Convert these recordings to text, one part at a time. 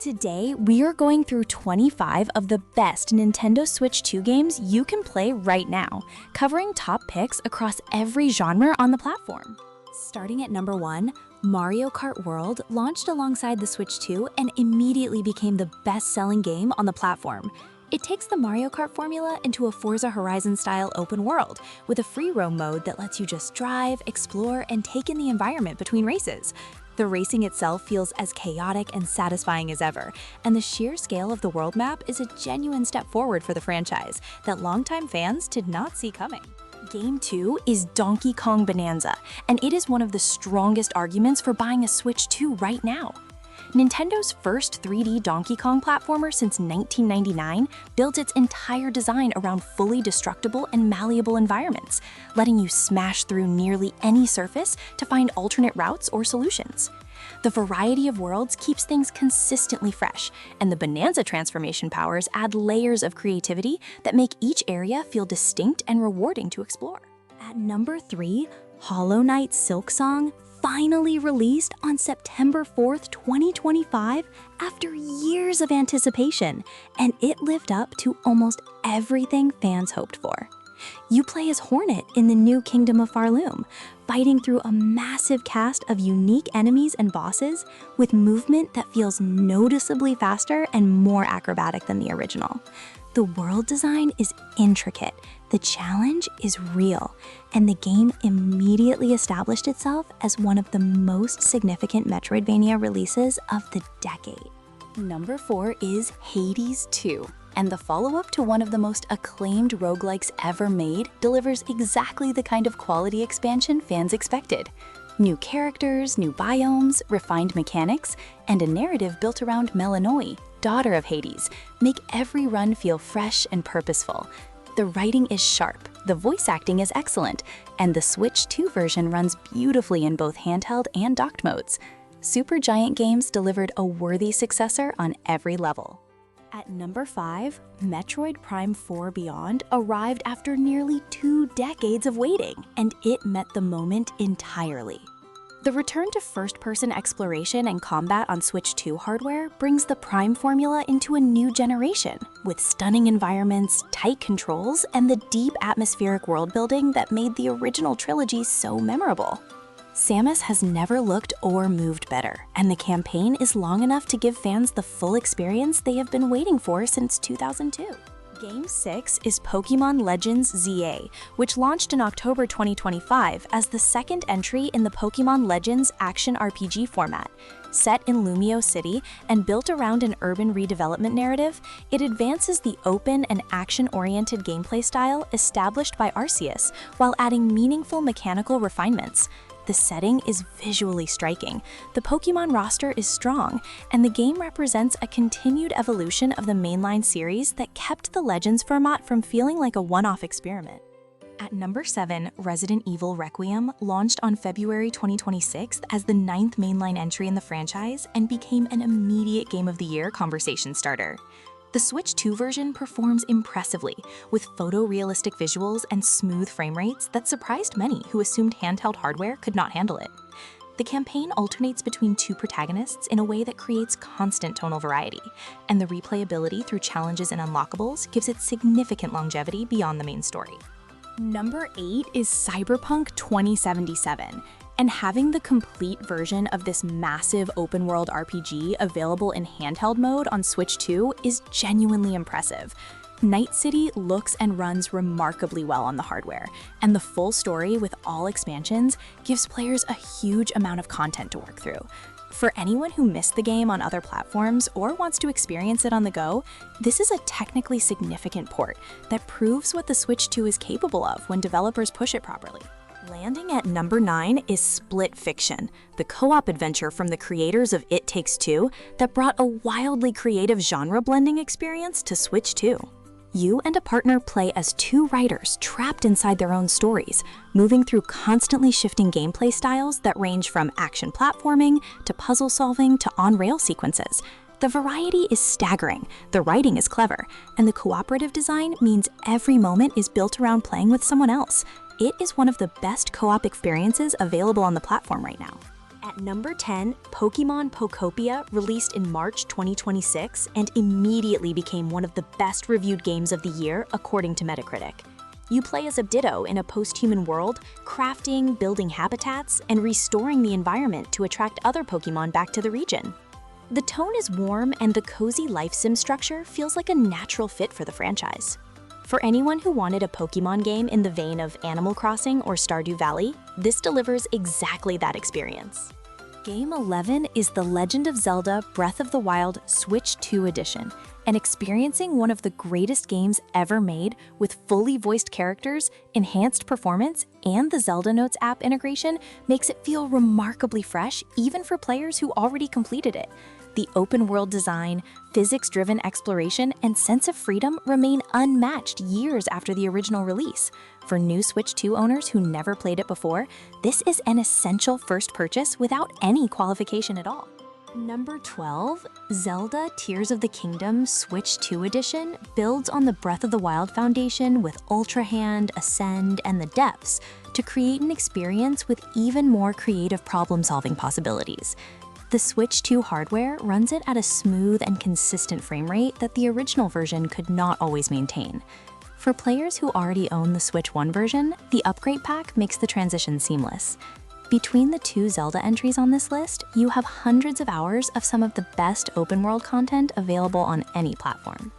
Today, we are going through 25 of the best Nintendo Switch 2 games you can play right now, covering top picks across every genre on the platform. Starting at number 1, Mario Kart World launched alongside the Switch 2 and immediately became the best-selling game on the platform. It takes the Mario Kart formula into a Forza Horizon-style open world, with a free roam mode that lets you just drive, explore, and take in the environment between races. The racing itself feels as chaotic and satisfying as ever, and the sheer scale of the world map is a genuine step forward for the franchise that longtime fans did not see coming. Game 2 is Donkey Kong Bananza, and it is one of the strongest arguments for buying a Switch 2 right now. Nintendo's first 3D Donkey Kong platformer since 1999 builds its entire design around fully destructible and malleable environments, letting you smash through nearly any surface to find alternate routes or solutions. The variety of worlds keeps things consistently fresh, and the Bananza transformation powers add layers of creativity that make each area feel distinct and rewarding to explore. At number 3, Hollow Knight Silksong finally released on September 4th, 2025 after years of anticipation, and it lived up to almost everything fans hoped for. You play as Hornet in the new Kingdom of Farloom, fighting through a massive cast of unique enemies and bosses with movement that feels noticeably faster and more acrobatic than the original. The world design is intricate, the challenge is real, and the game immediately established itself as one of the most significant Metroidvania releases of the decade. Number 4 is Hades 2, and the follow-up to one of the most acclaimed roguelikes ever made delivers exactly the kind of quality expansion fans expected. New characters, new biomes, refined mechanics, and a narrative built around Melinoe, daughter of Hades, make every run feel fresh and purposeful. The writing is sharp, the voice acting is excellent, and the Switch 2 version runs beautifully in both handheld and docked modes. Supergiant Games delivered a worthy successor on every level. At number 5, Metroid Prime 4 Beyond arrived after nearly 2 decades of waiting, and it met the moment entirely. The return to first-person exploration and combat on Switch 2 hardware brings the Prime formula into a new generation, with stunning environments, tight controls, and the deep atmospheric world-building that made the original trilogy so memorable. Samus has never looked or moved better, and the campaign is long enough to give fans the full experience they have been waiting for since 2002. Game 6 is Pokémon Legends ZA, which launched in October 2025 as the second entry in the Pokémon Legends action RPG format. Set in Lumio City and built around an urban redevelopment narrative, it advances the open and action-oriented gameplay style established by Arceus while adding meaningful mechanical refinements. The setting is visually striking, the Pokémon roster is strong, and the game represents a continued evolution of the mainline series that kept the Legends format from feeling like a one-off experiment. At number 7, Resident Evil Requiem launched on February 2026 as the 9th mainline entry in the franchise and became an immediate Game of the Year conversation starter. The Switch 2 version performs impressively, with photorealistic visuals and smooth frame rates that surprised many who assumed handheld hardware could not handle it. The campaign alternates between 2 protagonists in a way that creates constant tonal variety, and the replayability through challenges and unlockables gives it significant longevity beyond the main story. Number 8 is Cyberpunk 2077. And having the complete version of this massive open-world RPG available in handheld mode on Switch 2 is genuinely impressive. Night City looks and runs remarkably well on the hardware, and the full story with all expansions gives players a huge amount of content to work through. For anyone who missed the game on other platforms or wants to experience it on the go, this is a technically significant port that proves what the Switch 2 is capable of when developers push it properly. Landing at number 9 is Split Fiction, the co-op adventure from the creators of It Takes Two that brought a wildly creative genre-blending experience to Switch 2. You and a partner play as 2 writers trapped inside their own stories, moving through constantly shifting gameplay styles that range from action platforming to puzzle solving to on-rail sequences. The variety is staggering, the writing is clever, and the cooperative design means every moment is built around playing with someone else. It is one of the best co-op experiences available on the platform right now. At number 10, Pokemon Pokopia released in March 2026 and immediately became one of the best reviewed games of the year according to Metacritic. You play as a Ditto in a post-human world, crafting, building habitats, and restoring the environment to attract other Pokemon back to the region. The tone is warm and the cozy life sim structure feels like a natural fit for the franchise. For anyone who wanted a Pokemon game in the vein of Animal Crossing or Stardew Valley, this delivers exactly that experience. Game 11 is The Legend of Zelda Breath of the Wild Switch 2 Edition, and experiencing one of the greatest games ever made with fully voiced characters, enhanced performance, and the Zelda Notes app integration makes it feel remarkably fresh even for players who already completed it. The open-world design, physics-driven exploration, and sense of freedom remain unmatched years after the original release. For new Switch 2 owners who never played it before, this is an essential first purchase without any qualification at all. Number 12, Zelda Tears of the Kingdom Switch 2 Edition builds on the Breath of the Wild foundation with Ultra Hand, Ascend, and the Depths to create an experience with even more creative problem-solving possibilities. The Switch 2 hardware runs it at a smooth and consistent frame rate that the original version could not always maintain. For players who already own the Switch 1 version, the upgrade pack makes the transition seamless. Between the two Zelda entries on this list, you have hundreds of hours of some of the best open-world content available on any platform.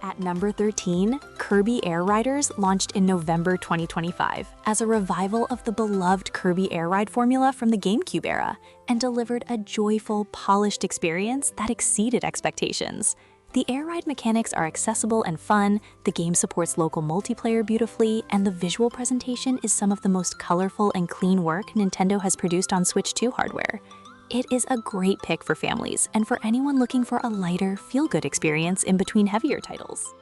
At number 13, Kirby Air Riders launched in November 2025 as a revival of the beloved Kirby Air Ride formula from the GameCube era and delivered a joyful, polished experience that exceeded expectations. The air ride mechanics are accessible and fun, the game supports local multiplayer beautifully, and the visual presentation is some of the most colorful and clean work Nintendo has produced on Switch 2 hardware. It is a great pick for families and for anyone looking for a lighter, feel-good experience in between heavier titles.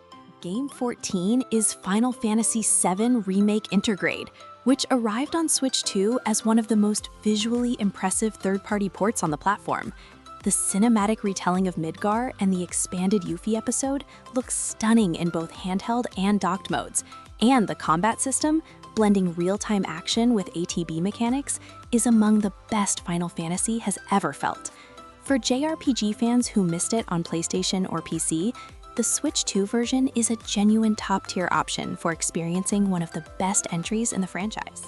Game 14 is Final Fantasy VII Remake Intergrade, which arrived on Switch 2 as one of the most visually impressive third-party ports on the platform. The cinematic retelling of Midgar and the expanded Yuffie episode look stunning in both handheld and docked modes, and the combat system, blending real-time action with ATB mechanics, is among the best Final Fantasy has ever felt. For JRPG fans who missed it on PlayStation or PC, the Switch 2 version is a genuine top-tier option for experiencing one of the best entries in the franchise.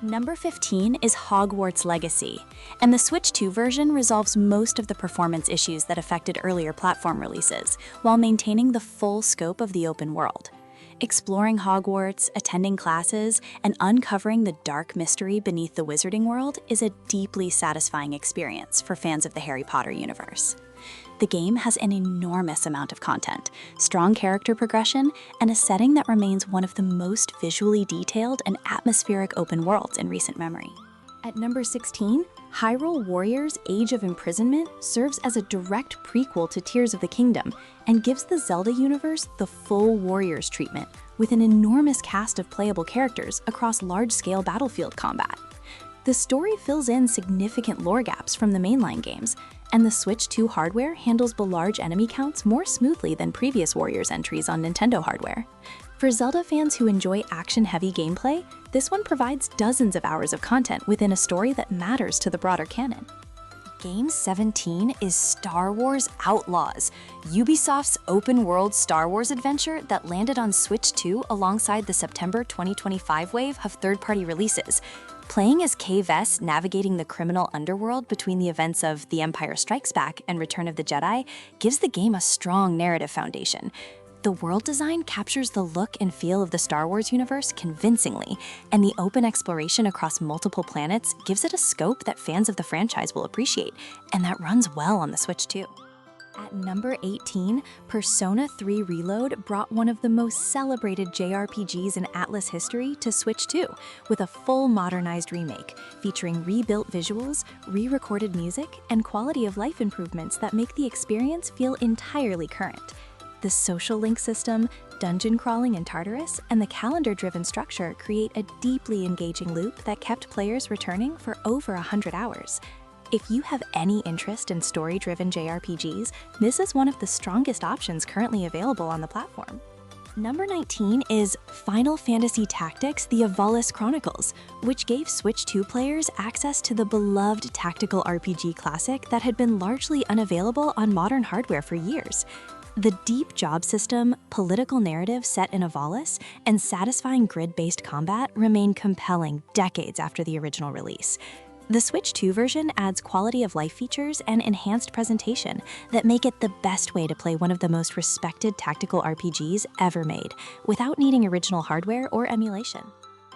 Number 15 is Hogwarts Legacy, and the Switch 2 version resolves most of the performance issues that affected earlier platform releases, while maintaining the full scope of the open world. Exploring Hogwarts, attending classes, and uncovering the dark mystery beneath the wizarding world is a deeply satisfying experience for fans of the Harry Potter universe. The game has an enormous amount of content, strong character progression, and a setting that remains one of the most visually detailed and atmospheric open worlds in recent memory. At number 16, Hyrule Warriors Age of Imprisonment serves as a direct prequel to Tears of the Kingdom and gives the Zelda universe the full Warriors treatment, with an enormous cast of playable characters across large-scale battlefield combat. The story fills in significant lore gaps from the mainline games, and the Switch 2 hardware handles the large enemy counts more smoothly than previous Warriors entries on Nintendo hardware. For Zelda fans who enjoy action-heavy gameplay, this one provides dozens of hours of content within a story that matters to the broader canon. Game 17 is Star Wars Outlaws, Ubisoft's open-world Star Wars adventure that landed on Switch 2 alongside the September 2025 wave of third-party releases. Playing as Kay Vess navigating the criminal underworld between the events of The Empire Strikes Back and Return of the Jedi gives the game a strong narrative foundation. The world design captures the look and feel of the Star Wars universe convincingly, and the open exploration across multiple planets gives it a scope that fans of the franchise will appreciate, and that runs well on the Switch too. At number 18, Persona 3 Reload brought one of the most celebrated JRPGs in Atlas history to Switch 2, with a full modernized remake, featuring rebuilt visuals, re-recorded music, and quality of life improvements that make the experience feel entirely current. The social link system, dungeon crawling in Tartarus, and the calendar-driven structure create a deeply engaging loop that kept players returning for over 100 hours. If you have any interest in story-driven JRPGs, this is one of the strongest options currently available on the platform. Number 19 is Final Fantasy Tactics: The Ivalice Chronicles, which gave Switch 2 players access to the beloved tactical RPG classic that had been largely unavailable on modern hardware for years. The deep job system, political narrative set in Ivalice, and satisfying grid-based combat remain compelling decades after the original release. The Switch 2 version adds quality-of-life features and enhanced presentation that make it the best way to play one of the most respected tactical RPGs ever made, without needing original hardware or emulation.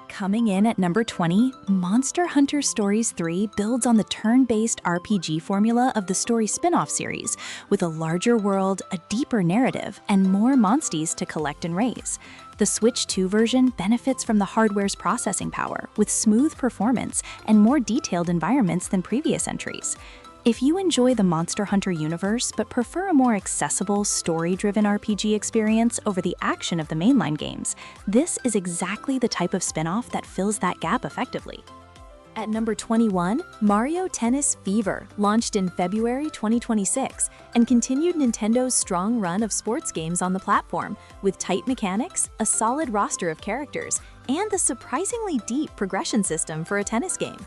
Coming in at number 20, Monster Hunter Stories 3 builds on the turn-based RPG formula of the story spin-off series, with a larger world, a deeper narrative, and more monsties to collect and raise. The Switch 2 version benefits from the hardware's processing power, with smooth performance and more detailed environments than previous entries. If you enjoy the Monster Hunter universe but prefer a more accessible, story-driven RPG experience over the action of the mainline games, this is exactly the type of spin-off that fills that gap effectively. At number 21, Mario Tennis Fever launched in February 2026 and continued Nintendo's strong run of sports games on the platform, with tight mechanics, a solid roster of characters, and the surprisingly deep progression system for a tennis game.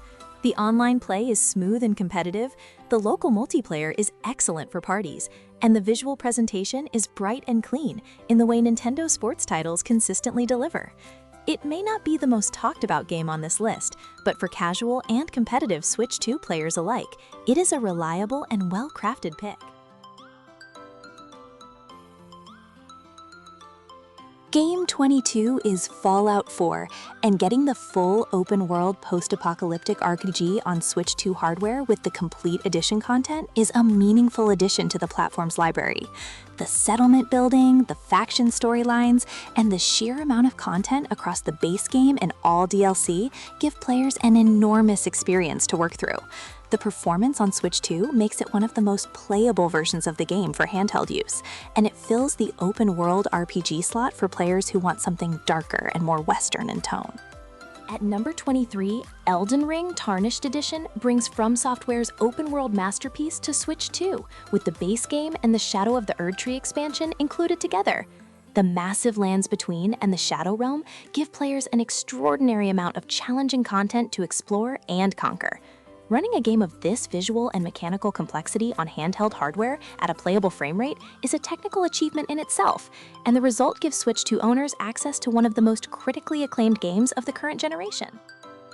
The online play is smooth and competitive, the local multiplayer is excellent for parties, and the visual presentation is bright and clean in the way Nintendo sports titles consistently deliver. It may not be the most talked about game on this list, but for casual and competitive Switch 2 players alike, it is a reliable and well-crafted pick. Game 22 is Fallout 4, and getting the full open-world post-apocalyptic RPG on Switch 2 hardware with the complete edition content is a meaningful addition to the platform's library. The settlement building, the faction storylines, and the sheer amount of content across the base game and all DLC give players an enormous experience to work through. The performance on Switch 2 makes it one of the most playable versions of the game for handheld use, and it fills the open-world RPG slot for players who want something darker and more Western in tone. At number 23, Elden Ring Tarnished Edition brings From Software's open-world masterpiece to Switch 2, with the base game and the Shadow of the Erdtree expansion included together. The massive lands between and the Shadow Realm give players an extraordinary amount of challenging content to explore and conquer. Running a game of this visual and mechanical complexity on handheld hardware at a playable frame rate is a technical achievement in itself, and the result gives Switch 2 owners access to one of the most critically acclaimed games of the current generation.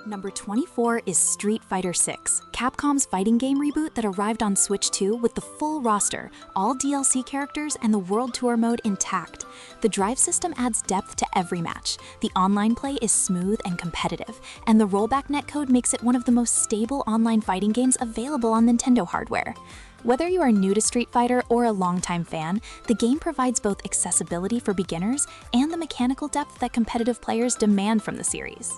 Number 24 is Street Fighter VI, Capcom's fighting game reboot that arrived on Switch 2 with the full roster, all DLC characters, and the World Tour mode intact. The drive system adds depth to every match, the online play is smooth and competitive, and the rollback netcode makes it one of the most stable online fighting games available on Nintendo hardware. Whether you are new to Street Fighter or a longtime fan, the game provides both accessibility for beginners and the mechanical depth that competitive players demand from the series.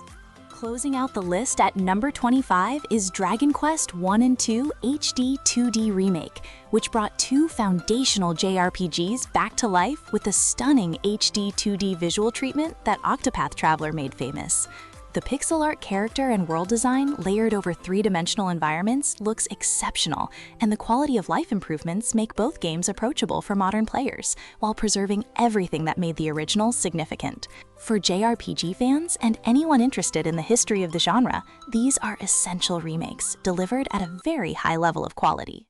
Closing out the list at number 25 is Dragon Quest I and II HD 2D Remake, which brought two foundational JRPGs back to life with the stunning HD 2D visual treatment that Octopath Traveler made famous. The pixel art character and world design layered over three-dimensional environments looks exceptional, and the quality of life improvements make both games approachable for modern players, while preserving everything that made the original significant. For JRPG fans and anyone interested in the history of the genre, these are essential remakes, delivered at a very high level of quality.